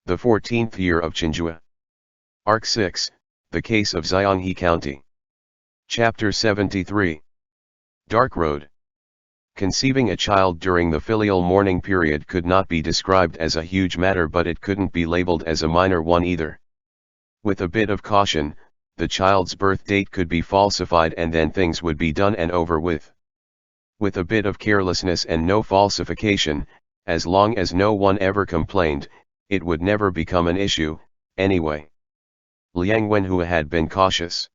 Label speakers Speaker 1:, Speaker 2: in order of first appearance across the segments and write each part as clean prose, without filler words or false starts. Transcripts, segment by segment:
Speaker 1: The 14th year of Chenghua. Arc 6, The Case of Xianghe County. Chapter 73. Dark Road. Conceiving a child during the filial mourning period could not be described as a huge matter, but it couldn't be labeled as a minor one either. With a bit of caution, the child's birth date could be falsified and then things would be done and over with. With a bit of carelessness and no falsification, as long as no one ever complained, it would never become an issue, anyway. Liang Wenhua had been cautious.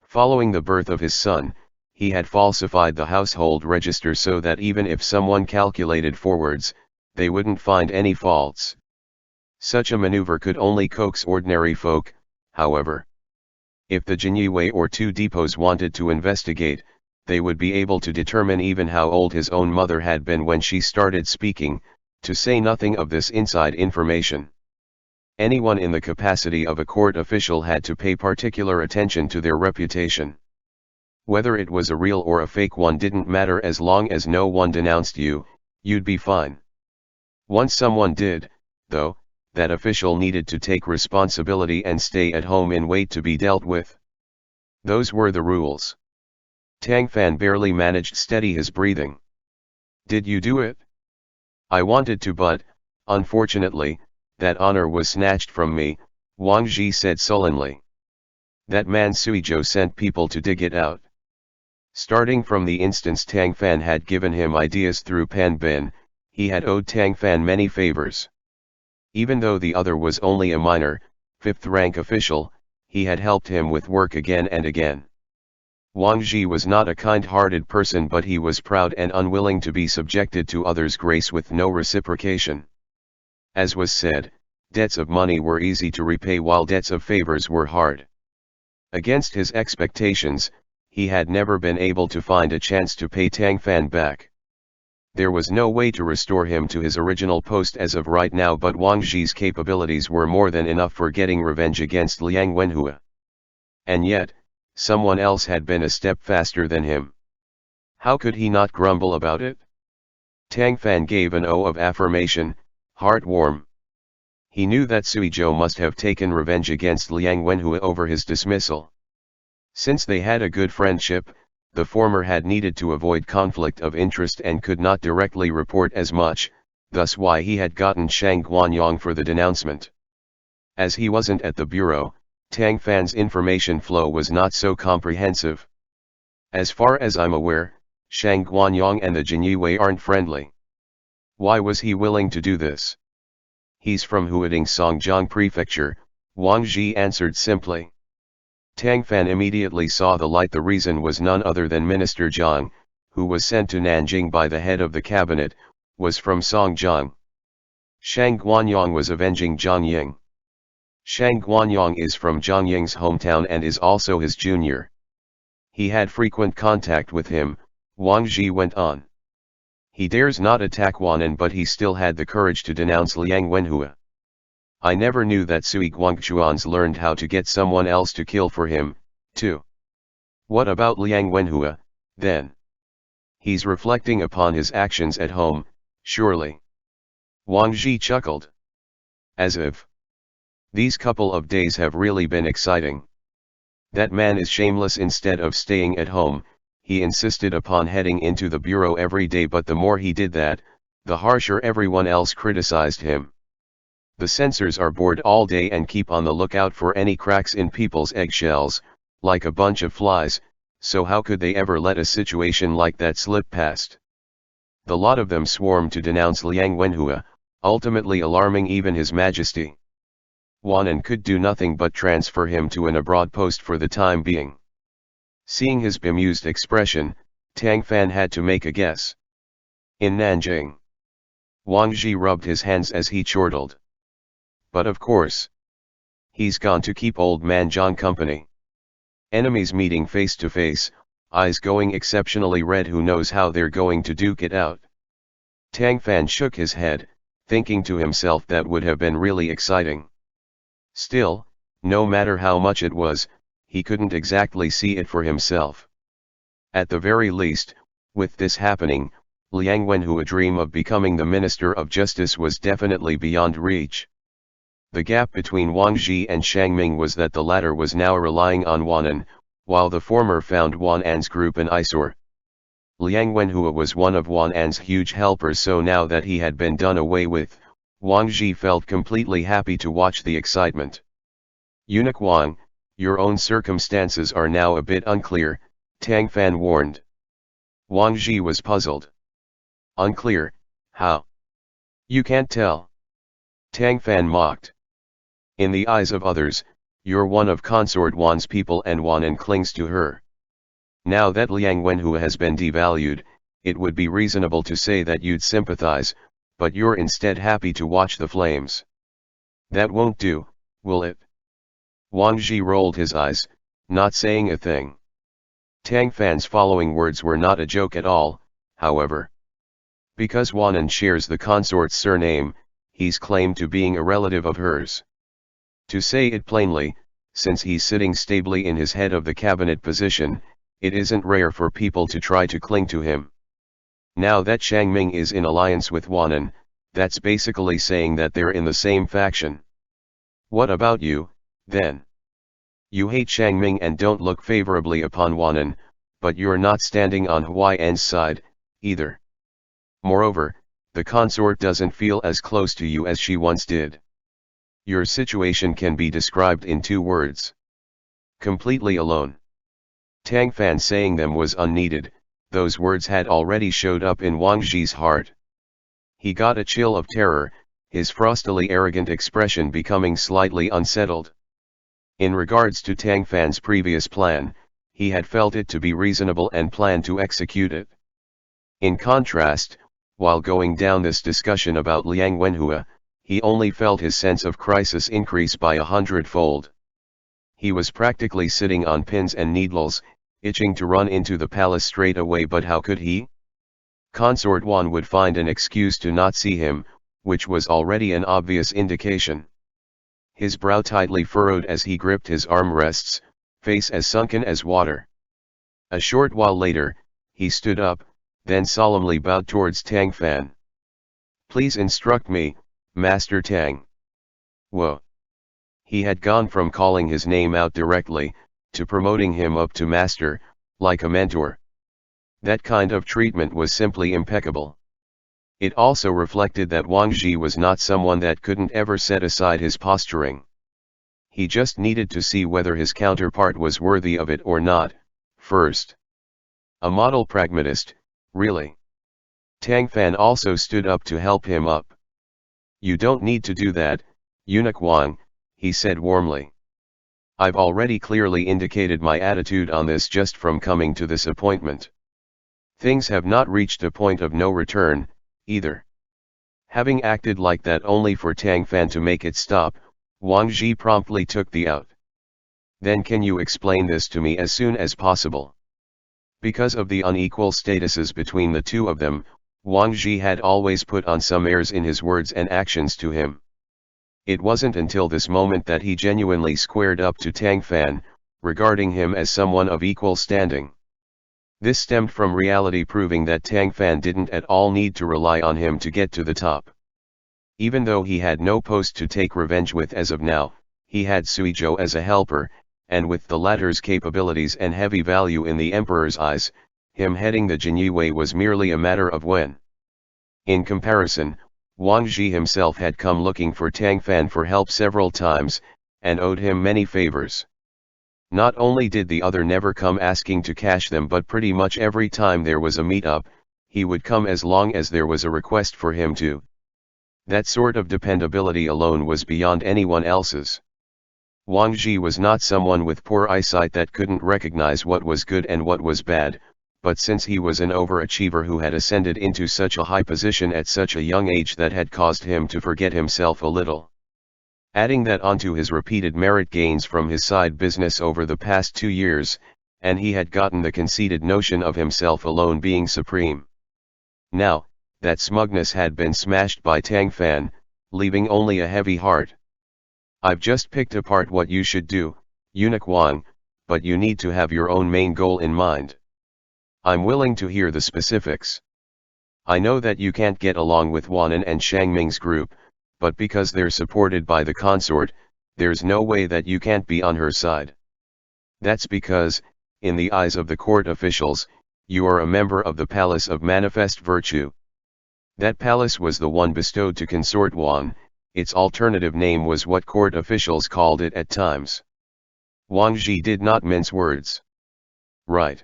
Speaker 1: Following the birth of his son, he had falsified the household register so that even if someone calculated forwards, they wouldn't find any faults. Such a maneuver could only coax ordinary folk, however. If the Xianghe or two depots wanted to investigate, they would be able to determine even how old his own mother had been when she started speaking, to say nothing of this inside information. Anyone in the capacity of a court official had to pay particular attention to their reputation. Whether it was a real or a fake one didn't matter as long as no one denounced you, you'd be fine. Once someone did, though, that official needed to take responsibility and stay at home and wait to be dealt with. Those were the rules. Tang Fan barely managed steady his breathing. Did you do it? I wanted to, but, unfortunately, that honor was snatched from me, Wang Ji said sullenly. That man Suizhou sent people to dig it out. Starting from the instance Tang Fan had given him ideas through Pan Bin, he had owed Tang Fan many favors. Even though the other was only a minor, fifth-rank official, he had helped him with work again and again. Wang Ji was not a kind-hearted person, but he was proud and unwilling to be subjected to others' grace with no reciprocation. As was said, debts of money were easy to repay while debts of favors were hard. Against his expectations, he had never been able to find a chance to pay Tang Fan back. There was no way to restore him to his original post as of right now, but Wang Ji's capabilities were more than enough for getting revenge against Liang Wenhua. And yet, someone else had been a step faster than him. How could he not grumble about it? Tang Fan gave an O of affirmation, heart warm. He knew that Suizhou must have taken revenge against Liang Wenhua over his dismissal. Since they had a good friendship, the former had needed to avoid conflict of interest and could not directly report as much, thus why he had gotten Shang Guanyang for the denouncement. As he wasn't at the bureau, Tang Fan's information flow was not so comprehensive. As far as I'm aware, Shang Guanyang and the Xianghe aren't friendly. Why was he willing to do this? He's from Huading Songjiang Prefecture, Wang Ji answered simply. Tang Fan immediately saw the light. The reason was none other than Minister Zhang, who was sent to Nanjing by the head of the cabinet, was from Songjiang. Shang Guanyang was avenging Zhang Ying. Shang Guanyang is from Zhang Ying's hometown and is also his junior. He had frequent contact with him, Wang Ji went on. He dares not attack Wanan, but he still had the courage to denounce Liang Wenhua. I never knew that Sui Guangchuans learned how to get someone else to kill for him, too. What about Liang Wenhua, then? He's reflecting upon his actions at home, surely. Wang Ji chuckled. As if. These couple of days have really been exciting. That man is shameless. Instead of staying at home, he insisted upon heading into the bureau every day, but the more he did that, the harsher everyone else criticized him. The censors are bored all day and keep on the lookout for any cracks in people's eggshells, like a bunch of flies, so how could they ever let a situation like that slip past? The lot of them swarmed to denounce Liang Wenhua, ultimately alarming even His Majesty. Wanan could do nothing but transfer him to an abroad post for the time being. Seeing his bemused expression, Tang Fan had to make a guess. In Nanjing. Wang Ji rubbed his hands as he chortled. But of course. He's gone to keep old man Zhang company. Enemies meeting face to face, eyes going exceptionally red. Who knows how they're going to duke it out? Tang Fan shook his head, thinking to himself that would have been really exciting. Still, no matter how much it was, he couldn't exactly see it for himself. At the very least, with this happening, Liang Wenhua's dream of becoming the Minister of Justice was definitely beyond reach. The gap between Wang Zhi and Xianghe was that the latter was now relying on Wan'an, while the former found Wan'an's group an eyesore. Liang Wenhua was one of Wan'an's huge helpers, so now that he had been done away with, Wang Zhi felt completely happy to watch the excitement. Eunuch Wang, your own circumstances are now a bit unclear, Tang Fan warned. Wang Zhi was puzzled. Unclear, how? You can't tell. Tang Fan mocked. In the eyes of others, you're one of Consort Wan's people and Wan'an clings to her. Now that Liang Wenhua has been devalued, it would be reasonable to say that you'd sympathize, but you're instead happy to watch the flames. That won't do, will it? Wang Zhi rolled his eyes, not saying a thing. Tang Fan's following words were not a joke at all, however. Because Wan'an shares the consort's surname, he's claimed to being a relative of hers. To say it plainly, since he's sitting stably in his head of the cabinet position, it isn't rare for people to try to cling to him. Now that Xianghe is in alliance with Wan'an, that's basically saying that they're in the same faction. What about you, then? You hate Xianghe and don't look favorably upon Wan'an, but you're not standing on Huai'an's side, either. Moreover, the consort doesn't feel as close to you as she once did. Your situation can be described in 2 words. Completely alone. Tang Fan saying them was unneeded, those words had already showed up in Wang Zhi's heart. He got a chill of terror, his frostily arrogant expression becoming slightly unsettled. In regards to Tang Fan's previous plan, he had felt it to be reasonable and planned to execute it. In contrast, while going down this discussion about Liang Wenhua, he only felt his sense of crisis increase by 100-fold. He was practically sitting on pins and needles, itching to run into the palace straight away, but how could he? Consort Wan would find an excuse to not see him, which was already an obvious indication. His brow tightly furrowed as he gripped his armrests, face as sunken as water. A short while later, he stood up, then solemnly bowed towards Tang Fan. Please instruct me, Master Tang. Whoa. He had gone from calling his name out directly, to promoting him up to master, like a mentor. That kind of treatment was simply impeccable. It also reflected that Wang Zhi was not someone that couldn't ever set aside his posturing. He just needed to see whether his counterpart was worthy of it or not, first. A model pragmatist, really. Tang Fan also stood up to help him up. You don't need to do that, Eunuch Wang, he said warmly. I've already clearly indicated my attitude on this just from coming to this appointment. Things have not reached a point of no return, either. Having acted like that only for Tang Fan to make it stop, Wang Zhi promptly took the out. Then can you explain this to me as soon as possible? Because of the unequal statuses between the two of them, Wang Zhi had always put on some airs in his words and actions to him. It wasn't until this moment that he genuinely squared up to Tang Fan, regarding him as someone of equal standing. This stemmed from reality proving that Tang Fan didn't at all need to rely on him to get to the top. Even though he had no post to take revenge with as of now, he had Suizhou as a helper, and with the latter's capabilities and heavy value in the emperor's eyes, him heading the Jinyue was merely a matter of when. In comparison, Wang Zhi himself had come looking for Tang Fan for help several times, and owed him many favors. Not only did the other never come asking to cash them, but pretty much every time there was a meet-up, he would come as long as there was a request for him to. That sort of dependability alone was beyond anyone else's. Wang Zhi was not someone with poor eyesight that couldn't recognize what was good and what was bad, but since he was an overachiever who had ascended into such a high position at such a young age, that had caused him to forget himself a little. Adding that onto his repeated merit gains from his side business over the past 2 years, and he had gotten the conceited notion of himself alone being supreme. Now, that smugness had been smashed by Tang Fan, leaving only a heavy heart. I've just picked apart what you should do, Eunuch Wang, but you need to have your own main goal in mind. I'm willing to hear the specifics. I know that you can't get along with Wan'an and Xiangming's group, but because they're supported by the consort, there's no way that you can't be on her side. That's because, in the eyes of the court officials, you are a member of the Palace of Manifest Virtue. That palace was the one bestowed to consort Wang, its alternative name was what court officials called it at times. Wang Zhi did not mince words. Right.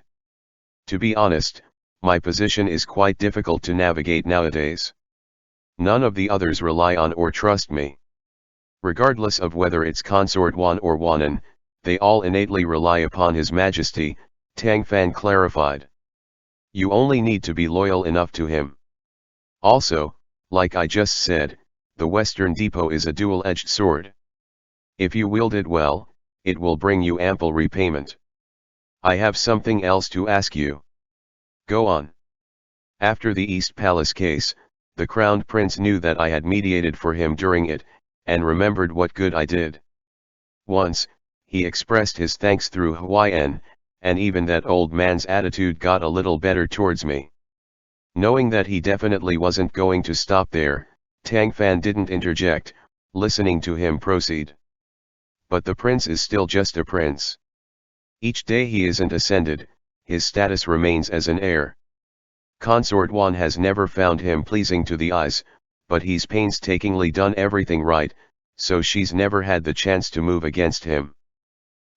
Speaker 1: To be honest, my position is quite difficult to navigate nowadays. None of the others rely on or trust me. Regardless of whether it's consort Wan or Wanan, they all innately rely upon His Majesty, Tang Fan clarified. You only need to be loyal enough to him. Also, like I just said, the Western Depot is a dual-edged sword. If you wield it well, it will bring you ample repayment. I have something else to ask you. Go on. After the East Palace case, the Crown Prince knew that I had mediated for him during it, and remembered what good I did. Once, he expressed his thanks through Huayan, and even that old man's attitude got a little better towards me. Knowing that he definitely wasn't going to stop there, Tang Fan didn't interject, listening to him proceed. But the prince is still just a prince. Each day he isn't ascended, his status remains as an heir. Consort Wan has never found him pleasing to the eyes, but he's painstakingly done everything right, so she's never had the chance to move against him.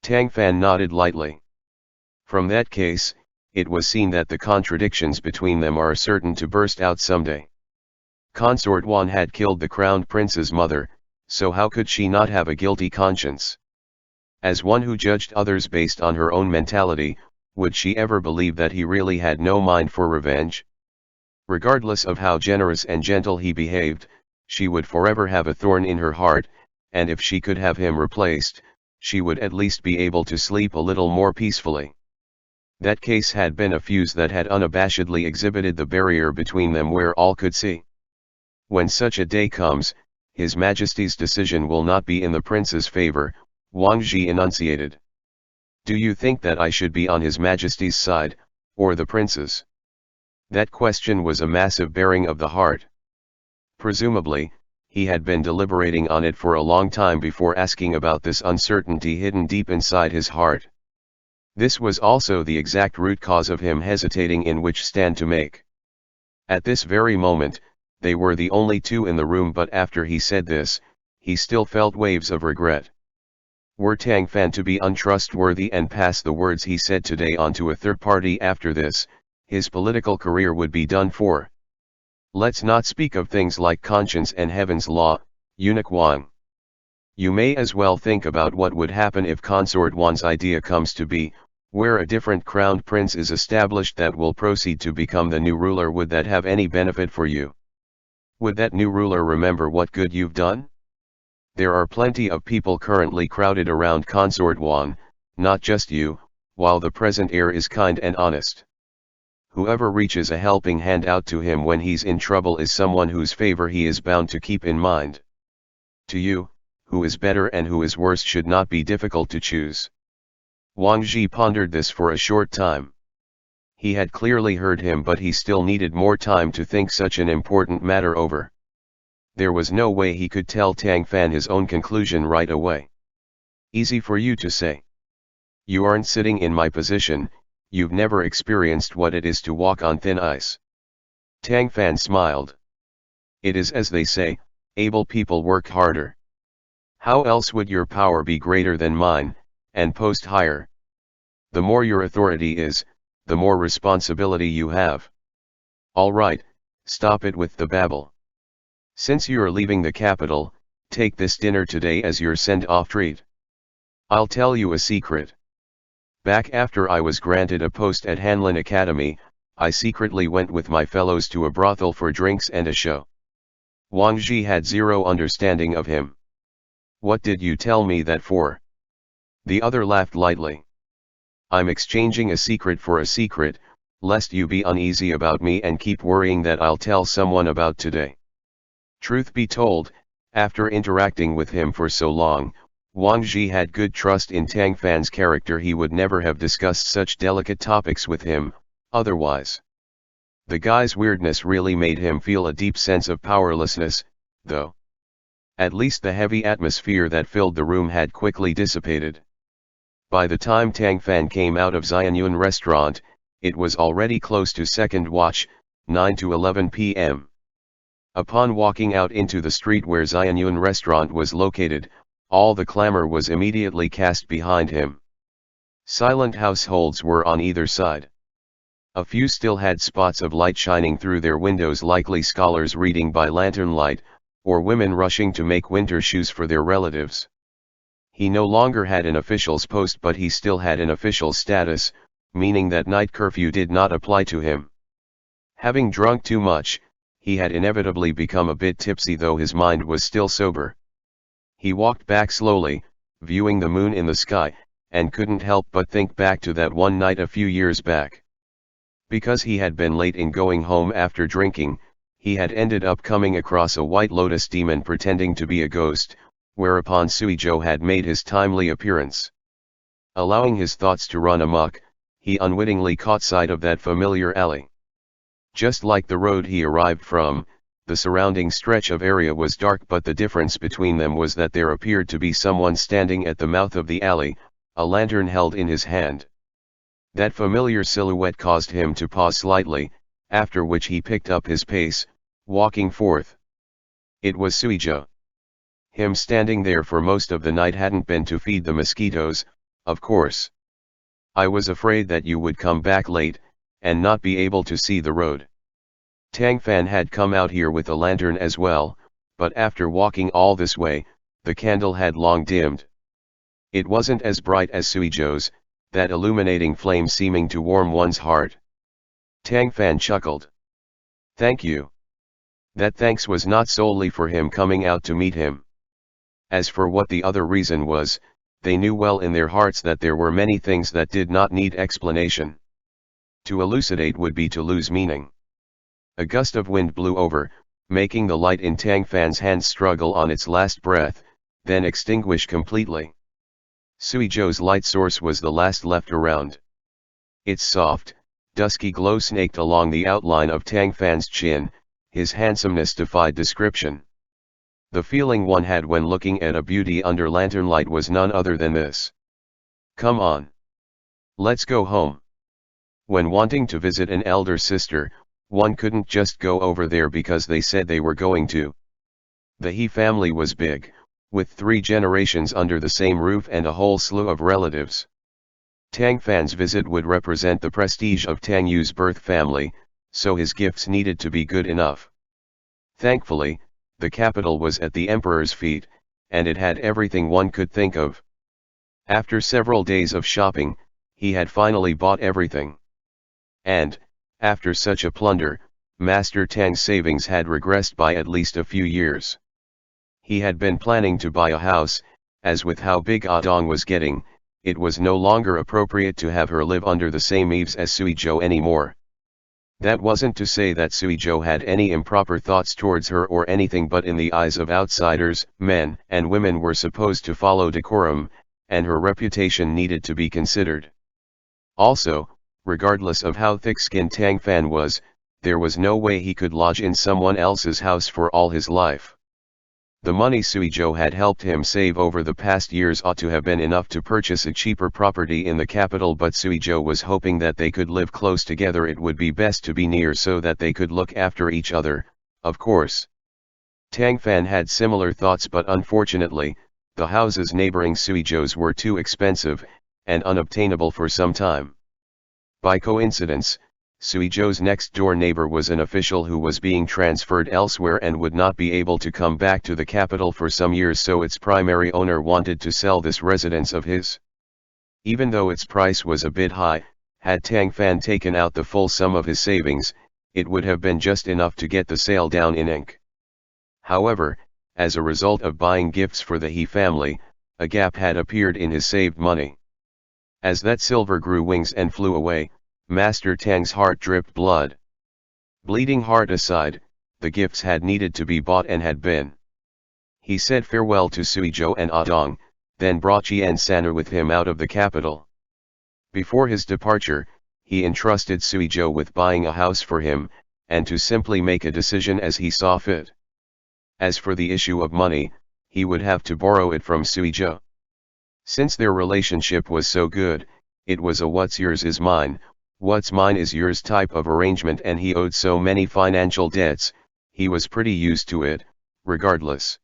Speaker 1: Tang Fan nodded lightly. From that case, it was seen that the contradictions between them are certain to burst out someday. Consort Wan had killed the crowned prince's mother, so how could she not have a guilty conscience? As one who judged others based on her own mentality, would she ever believe that he really had no mind for revenge? Regardless of how generous and gentle he behaved, she would forever have a thorn in her heart, and if she could have him replaced, she would at least be able to sleep a little more peacefully. That case had been a fuse that had unabashedly exhibited the barrier between them where all could see. When such a day comes, His Majesty's decision will not be in the prince's favor, Wang Zhi enunciated. Do you think that I should be on His Majesty's side, or the prince's? That question was a massive bearing of the heart. Presumably, he had been deliberating on it for a long time before asking about this uncertainty hidden deep inside his heart. This was also the exact root cause of him hesitating in which stand to make. At this very moment, they were the only two in the room, but after he said this, he still felt waves of regret. Were Tang Fan to be untrustworthy and pass the words he said today on to a third party after this, his political career would be done for. Let's not speak of things like conscience and heaven's law, Eunuch Wang. You may as well think about what would happen if Consort Wan's idea comes to be, where a different crowned prince is established that will proceed to become the new ruler. Would that have any benefit for you? Would that new ruler remember what good you've done? There are plenty of people currently crowded around Consort Wan, not just you, while the present heir is kind and honest. Whoever reaches a helping hand out to him when he's in trouble is someone whose favor he is bound to keep in mind. To you, who is better and who is worse should not be difficult to choose. Wang Zhi pondered this for a short time. He had clearly heard him, but he still needed more time to think such an important matter over. There was no way he could tell Tang Fan his own conclusion right away. Easy for you to say. You aren't sitting in my position, you've never experienced what it is to walk on thin ice. Tang Fan smiled. It is as they say, able people work harder. How else would your power be greater than mine, and post higher? The more your authority is, the more responsibility you have. All right, stop it with the babble. Since you're leaving the capital, take this dinner today as your send-off treat. I'll tell you a secret. Back after I was granted a post at Hanlin Academy, I secretly went with my fellows to a brothel for drinks and a show. Wang Zhi had zero understanding of him. What did you tell me that for? The other laughed lightly. I'm exchanging a secret for a secret, lest you be uneasy about me and keep worrying that I'll tell someone about today. Truth be told, after interacting with him for so long, Wang Zhi had good trust in Tang Fan's character. He would never have discussed such delicate topics with him, otherwise. The guy's weirdness really made him feel a deep sense of powerlessness, though. At least the heavy atmosphere that filled the room had quickly dissipated. By the time Tang Fan came out of Xianyun restaurant, it was already close to second watch, 9 to 11 p.m. Upon walking out into the street where Xianyun restaurant was located, all the clamor was immediately cast behind him. Silent households were on either side. A few still had spots of light shining through their windows, likely scholars reading by lantern light, or women rushing to make winter shoes for their relatives. He no longer had an official's post, but he still had an official status, meaning that night curfew did not apply to him. Having drunk too much, he had inevitably become a bit tipsy, though his mind was still sober. He walked back slowly, viewing the moon in the sky, and couldn't help but think back to that one night a few years back. Because he had been late in going home after drinking, he had ended up coming across a White Lotus demon pretending to be a ghost, whereupon Suizhou had made his timely appearance. Allowing his thoughts to run amok, he unwittingly caught sight of that familiar alley. Just like the road he arrived from, the surrounding stretch of area was dark, but the difference between them was that there appeared to be someone standing at the mouth of the alley, a lantern held in his hand. That familiar silhouette caused him to pause slightly, after which he picked up his pace, walking forth. It was Suizhou. Him standing there for most of the night hadn't been to feed the mosquitoes, of course. I was afraid that you would come back late, and not be able to see the road. Tang Fan had come out here with a lantern as well, but after walking all this way, the candle had long dimmed. It wasn't as bright as Suizhou's, that illuminating flame seeming to warm one's heart. Tang Fan chuckled. Thank you. That thanks was not solely for him coming out to meet him. As for what the other reason was, they knew well in their hearts that there were many things that did not need explanation. To elucidate would be to lose meaning. A gust of wind blew over, making the light in Tang Fan's hands struggle on its last breath, then extinguish completely. Suizhou's light source was the last left around. Its soft, dusky glow snaked along the outline of Tang Fan's chin. His handsomeness defied description. The feeling one had when looking at a beauty under lantern light was none other than this. Come on. Let's go home. When wanting to visit an elder sister, one couldn't just go over there because they said they were going to. The He family was big, with 3 generations under the same roof and a whole slew of relatives. Tang Fan's visit would represent the prestige of Tang Yu's birth family, so his gifts needed to be good enough. Thankfully, the capital was at the emperor's feet, and it had everything one could think of. After several days of shopping, he had finally bought everything. And, after such a plunder, Master Tang's savings had regressed by at least a few years. He had been planning to buy a house, as with how big Adong was getting, it was no longer appropriate to have her live under the same eaves as Suizhou anymore. That wasn't to say that Suizhou had any improper thoughts towards her or anything, but in the eyes of outsiders, men and women were supposed to follow decorum, and her reputation needed to be considered. Also, regardless of how thick-skinned Tang Fan was, there was no way he could lodge in someone else's house for all his life. The money Suizhou had helped him save over the past years ought to have been enough to purchase a cheaper property in the capital, but Suizhou was hoping that they could live close together. It would be best to be near so that they could look after each other, of course. Tang Fan had similar thoughts, but unfortunately, the houses neighboring Suizhou's were too expensive, and unobtainable for some time. By coincidence, Suizhou's next-door neighbor was an official who was being transferred elsewhere and would not be able to come back to the capital for some years, so its primary owner wanted to sell this residence of his. Even though its price was a bit high, had Tang Fan taken out the full sum of his savings, it would have been just enough to get the sale down in ink. However, as a result of buying gifts for the He family, a gap had appeared in his saved money. As that silver grew wings and flew away, Master Tang's heart dripped blood. Bleeding heart aside, the gifts had needed to be bought and had been. He said farewell to Suizhou and Adong, then brought Qian Sanu with him out of the capital. Before his departure, he entrusted Suizhou with buying a house for him, and to simply make a decision as he saw fit. As for the issue of money, he would have to borrow it from Suizhou. Since their relationship was so good, it was a what's yours is mine, what's mine is yours type of arrangement, and he owed so many financial debts, he was pretty used to it, regardless.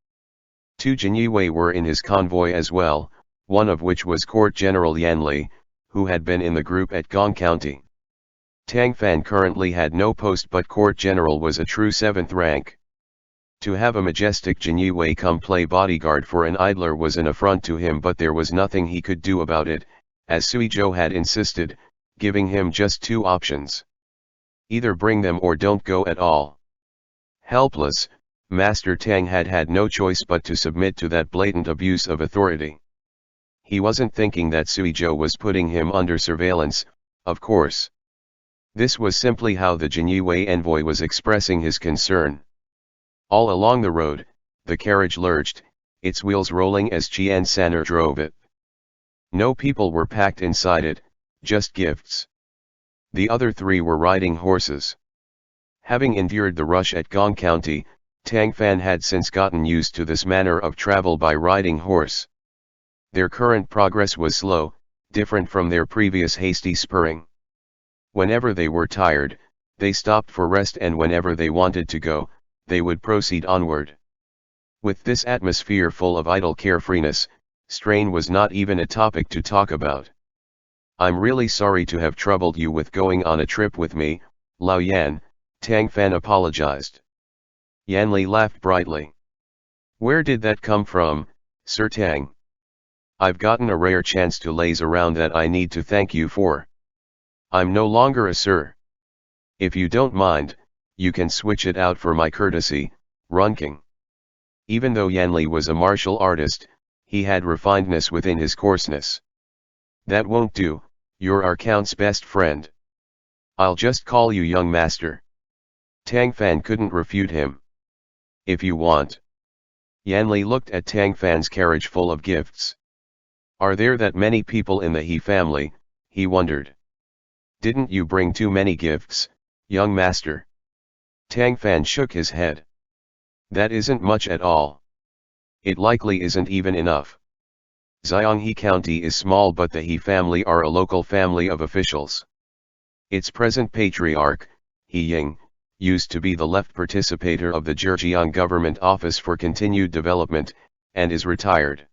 Speaker 1: 2 Jinyue were in his convoy as well, one of which was Court General Yanli, who had been in the group at Gong County. Tang Fan currently had no post, but Court General was a true 7th rank. To have a majestic Jinyue come play bodyguard for an idler was an affront to him, but there was nothing he could do about it, as Suizhou had insisted, giving him just 2 options. Either bring them or don't go at all. Helpless, Master Tang had no choice but to submit to that blatant abuse of authority. He wasn't thinking that Suizhou was putting him under surveillance, of course. This was simply how the Jinyue envoy was expressing his concern. All along the road, the carriage lurched, its wheels rolling as Qian San'er drove it. No people were packed inside it, just gifts. The other 3 were riding horses. Having endured the rush at Gong County, Tang Fan had since gotten used to this manner of travel by riding horse. Their current progress was slow, different from their previous hasty spurring. Whenever they were tired, they stopped for rest, and whenever they wanted to go, they would proceed onward. With this atmosphere full of idle carefreeness, strain was not even a topic to talk about. "I'm really sorry to have troubled you with going on a trip with me, Lao Yan," Tang Fan apologized. Yanli laughed brightly. "Where did that come from, Sir Tang? I've gotten a rare chance to laze around that I need to thank you for. I'm no longer a sir. If you don't mind, you can switch it out for my courtesy, Runking." Even though Yanli was a martial artist, he had refinedness within his coarseness. "That won't do, you're our Count's best friend. I'll just call you young master." Tang Fan couldn't refute him. "If you want." Yanli looked at Tang Fan's carriage full of gifts. Are there that many people in the He family, he wondered. "Didn't you bring too many gifts, young master?" Tang Fan shook his head. "That isn't much at all. It likely isn't even enough. Xianghe County is small, but the He family are a local family of officials. Its present patriarch, He Ying, used to be the left participator of the Zhejiang Government Office for Continued Development, and is retired.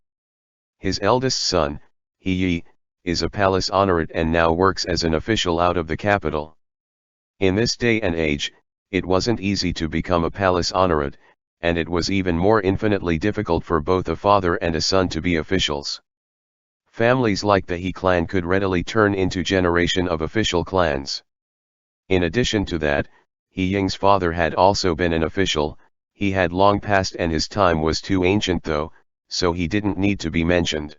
Speaker 1: His eldest son, He Yi, is a palace honorate and now works as an official out of the capital. In this day and age, it wasn't easy to become a palace honorate, and it was even more infinitely difficult for both a father and a son to be officials. Families like the He clan could readily turn into generation of official clans. In addition to that, He Ying's father had also been an official. He had long passed and his time was too ancient though, so he didn't need to be mentioned.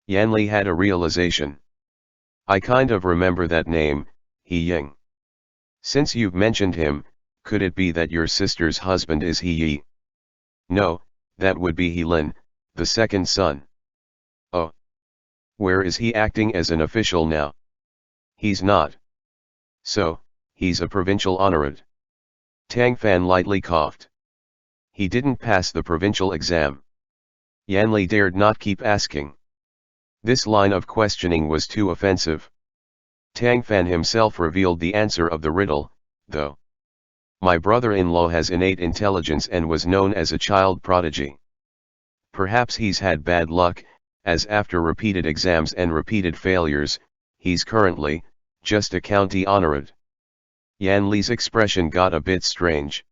Speaker 1: Yanli had a realization. "I kind of remember that name, He Ying. Since you've mentioned him, could it be that your sister's husband is He Yi?" "No, that would be He Lin, the second son." "Oh. Where is he acting as an official now?" "He's not. So, he's a provincial honorate." Tang Fan lightly coughed. "He didn't pass the provincial exam." Yanli dared not keep asking. This line of questioning was too offensive. Tang Fan himself revealed the answer of the riddle, though. "My brother-in-law has innate intelligence and was known as a child prodigy. Perhaps he's had bad luck, as after repeated exams and repeated failures, he's currently just a county honorate." Yanli's expression got a bit strange.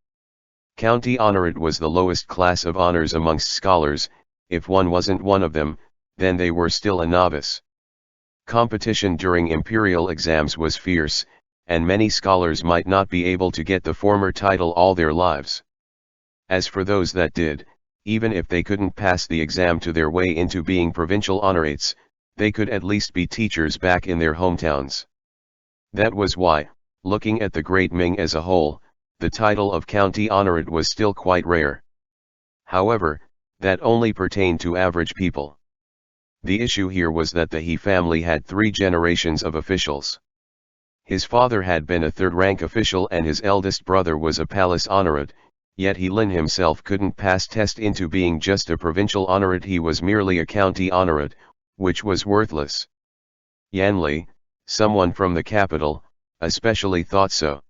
Speaker 1: County honorate was the lowest class of honors amongst scholars. If one wasn't one of them, then they were still a novice. Competition during imperial exams was fierce, and many scholars might not be able to get the former title all their lives. As for those that did, even if they couldn't pass the exam to their way into being provincial honorates, they could at least be teachers back in their hometowns. That was why, looking at the Great Ming as a whole, the title of county honorate was still quite rare. However, that only pertained to average people. The issue here was that the He family had 3 generations of officials. His father had been a third-rank official and his eldest brother was a palace honorate, yet he Lin himself couldn't pass test into being just a provincial honorate, he was merely a county honorate, which was worthless. Yanli, someone from the capital, especially thought so.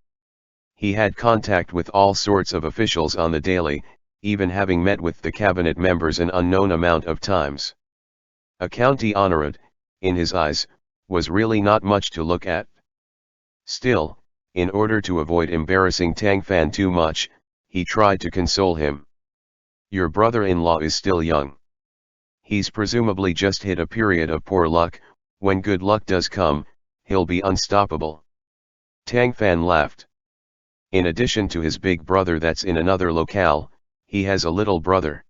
Speaker 1: He had contact with all sorts of officials on the daily, even having met with the cabinet members an unknown amount of times. A county honorate, in his eyes, was really not much to look at. Still, in order to avoid embarrassing Tang Fan too much, he tried to console him. Your brother-in-law is still young. He's presumably just hit a period of poor luck. When good luck does come, he'll be unstoppable. Tang Fan laughed. In addition to his big brother that's in another locale, he has a little brother.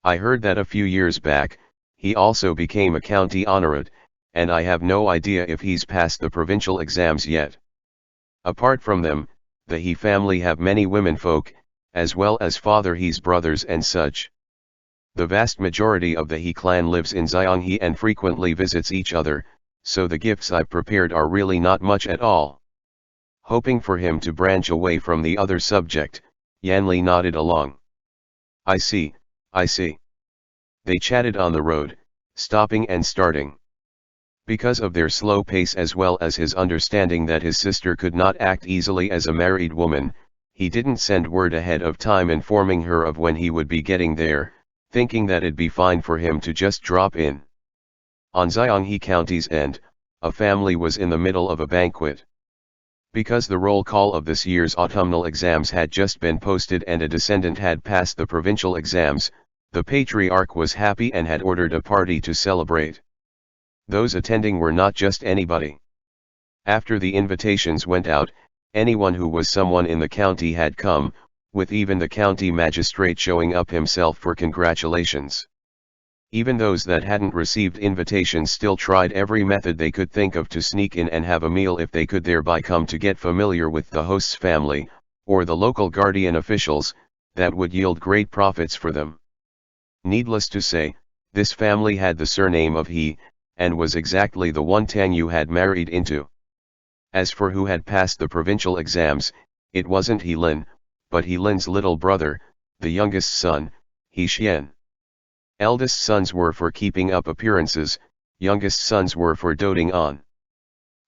Speaker 1: I heard that a few years back, he also became a county honorate, and I have no idea if he's passed the provincial exams yet. Apart from them, the He family have many womenfolk, as well as father He's brothers and such. The vast majority of the He clan lives in Xianghe and frequently visits each other, so the gifts I've prepared are really not much at all. Hoping for him to branch away from the other subject, Yanli nodded along. I see, I see. They chatted on the road, stopping and starting. Because of their slow pace as well as his understanding that his sister could not act easily as a married woman, he didn't send word ahead of time informing her of when he would be getting there, thinking that it'd be fine for him to just drop in. On Xianghe County's end, a family was in the middle of a banquet. Because the roll call of this year's autumnal exams had just been posted and a descendant had passed the provincial exams, the patriarch was happy and had ordered a party to celebrate. Those attending were not just anybody. After the invitations went out, anyone who was someone in the county had come, with even the county magistrate showing up himself for congratulations. Even those that hadn't received invitations still tried every method they could think of to sneak in and have a meal if they could thereby come to get familiar with the host's family, or the local guardian officials, that would yield great profits for them. Needless to say, this family had the surname of He, and was exactly the one Tang Yu had married into. As for who had passed the provincial exams, it wasn't He Lin, but He Lin's little brother, the youngest son, He Xian. Eldest sons were for keeping up appearances, youngest sons were for doting on.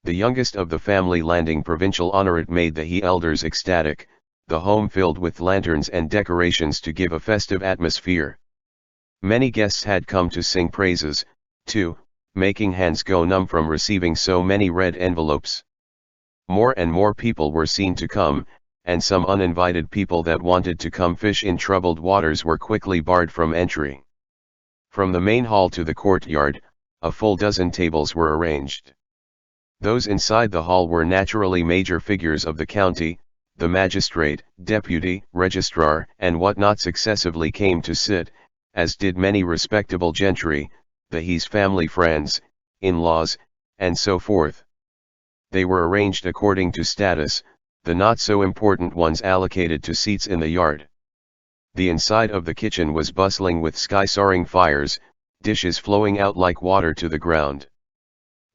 Speaker 1: The youngest of the family landing provincial honorate made the He elders ecstatic, the home filled with lanterns and decorations to give a festive atmosphere. Many guests had come to sing praises, too, making hands go numb from receiving so many red envelopes. More and more people were seen to come, and some uninvited people that wanted to come fish in troubled waters were quickly barred from entry. From the main hall to the courtyard, a full dozen tables were arranged. Those inside the hall were naturally major figures of the county, the magistrate, deputy, registrar, and whatnot successively came to sit, as did many respectable gentry, the He's family friends, in-laws, and so forth. They were arranged according to status, the not-so-important ones allocated to seats in the yard. The inside of the kitchen was bustling with sky-soaring fires, dishes flowing out like water to the ground.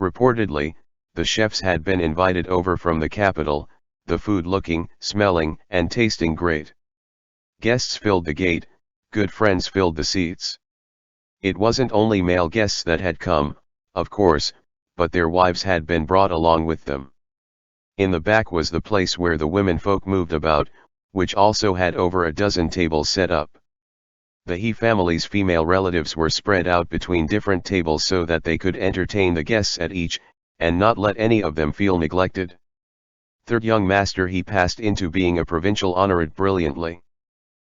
Speaker 1: Reportedly, the chefs had been invited over from the capital, the food looking, smelling, and tasting great. Guests filled the gate, good friends filled the seats. It wasn't only male guests that had come, of course, but their wives had been brought along with them. In the back was the place where the womenfolk moved about, which also had over a dozen tables set up. The He family's female relatives were spread out between different tables so that they could entertain the guests at each, and not let any of them feel neglected. Third young master He passed into being a provincial honorate brilliantly.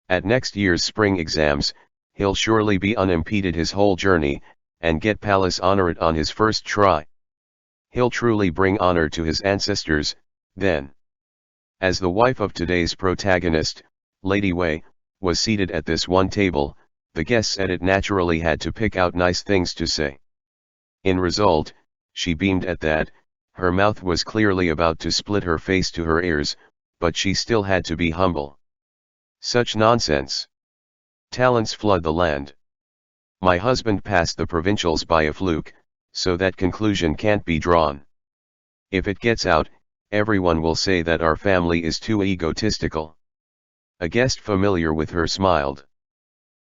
Speaker 1: At next year's spring exams, he'll surely be unimpeded his whole journey, and get palace honorate on his first try. He'll truly bring honor to his ancestors, then. As the wife of today's protagonist, Lady Wei, was seated at this one table, the guests at it naturally had to pick out nice things to say. In result, she beamed at that, her mouth was clearly about to split her face to her ears, but she still had to be humble. Such nonsense. Talents flood the land. My husband passed the provincials by a fluke, so that conclusion can't be drawn. If it gets out, everyone will say that our family is too egotistical. A guest familiar with her smiled.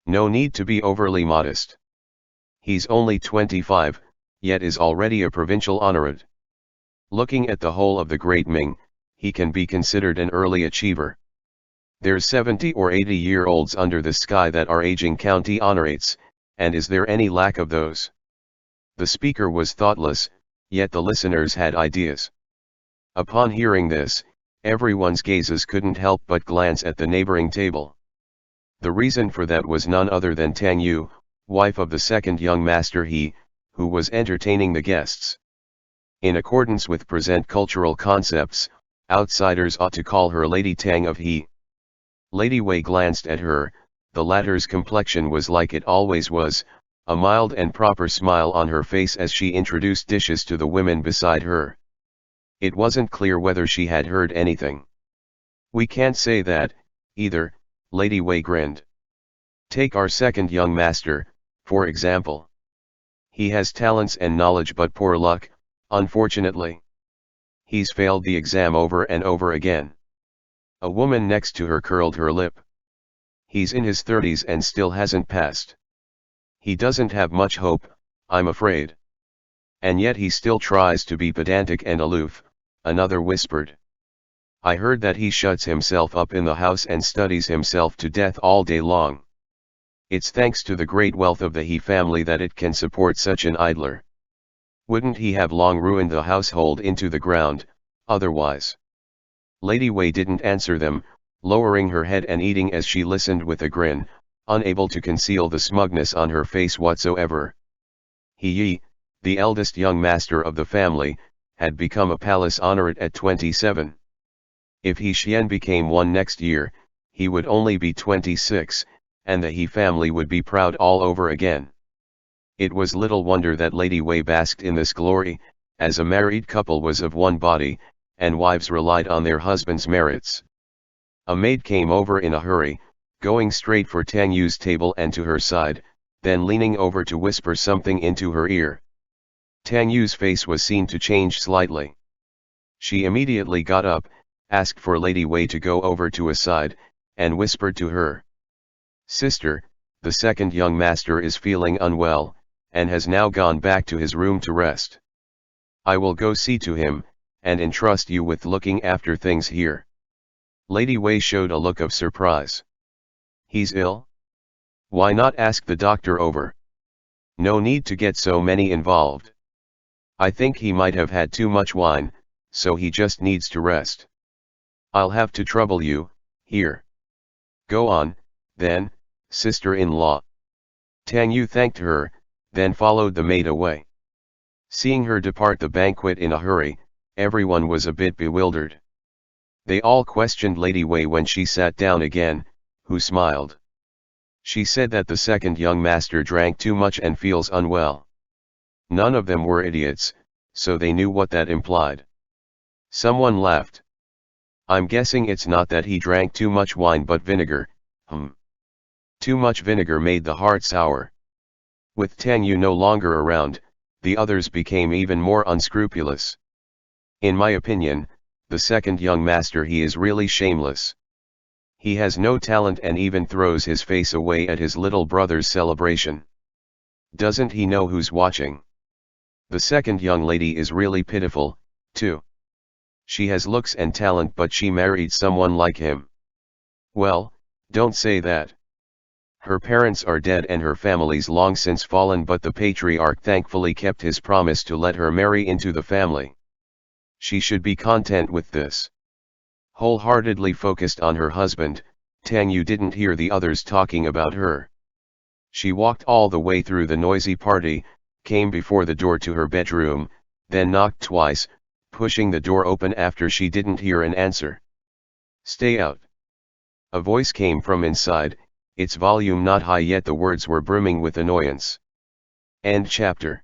Speaker 1: No need to be overly modest. He's only 25, yet is already a provincial honorade. Looking at the whole of the great Ming, he can be considered an early achiever. There's 70 or 80-year-olds under the sky that are aging county honorates, and is there any lack of those? The speaker was thoughtless, yet the listeners had ideas. Upon hearing this, everyone's gazes couldn't help but glance at the neighboring table. The reason for that was none other than Tang Yu, wife of the second young master He, who was entertaining the guests. In accordance with present cultural concepts, outsiders ought to call her Lady Tang of He. Lady Wei glanced at her. The latter's complexion was like it always was, a mild and proper smile on her face as she introduced dishes to the women beside her. It wasn't clear whether she had heard anything. We can't say that, either, Lady Wei grinned. Take our second young master, for example. He has talents and knowledge but poor luck, unfortunately. He's failed the exam over and over again. A woman next to her curled her lip. He's in his 30s and still hasn't passed. He doesn't have much hope, I'm afraid. And yet he still tries to be pedantic and aloof, another whispered. I heard that he shuts himself up in the house and studies himself to death all day long. It's thanks to the great wealth of the He family that it can support such an idler. Wouldn't he have long ruined the household into the ground, otherwise? Lady Wei didn't answer them, lowering her head and eating as she listened with a grin, unable to conceal the smugness on her face whatsoever. He Yi, the eldest young master of the family, had become a palace honorate at 27. If He Xian became one next year, he would only be 26, and the He family would be proud all over again. It was little wonder that Lady Wei basked in this glory, as a married couple was of one body, and wives relied on their husbands' merits. A maid came over in a hurry, going straight for Tang Yu's table and to her side, then leaning over to whisper something into her ear. Tang Yu's face was seen to change slightly. She immediately got up, asked for Lady Wei to go over to a side, and whispered to her. Sister, the second young master is feeling unwell, and has now gone back to his room to rest. I will go see to him, and entrust you with looking after things here. Lady Wei showed a look of surprise. He's ill? Why not ask the doctor over? No need to get so many involved. I think he might have had too much wine, so he just needs to rest. I'll have to trouble you, here. Go on, then, sister-in-law. Tang Yu thanked her, then followed the maid away. Seeing her depart the banquet in a hurry, everyone was a bit bewildered. They all questioned Lady Wei when she sat down again, who smiled. She said that the second young master drank too much and feels unwell. None of them were idiots, so they knew what that implied. Someone laughed. I'm guessing it's not that he drank too much wine but vinegar, Too much vinegar made the heart sour. With Tang Yu no longer around, the others became even more unscrupulous. In my opinion, the second young master he is really shameless. He has no talent and even throws his face away at his little brother's celebration. Doesn't he know who's watching? The second young lady is really pitiful, too. She has looks and talent but she married someone like him. Well, don't say that. Her parents are dead and her family's long since fallen but the patriarch thankfully kept his promise to let her marry into the family. She should be content with this. Wholeheartedly focused on her husband, Tang Yu didn't hear the others talking about her. She walked all the way through the noisy party, came before the door to her bedroom, then knocked twice, pushing the door open after she didn't hear an answer. Stay out. A voice came from inside, its volume not high yet the words were brimming with annoyance. End chapter.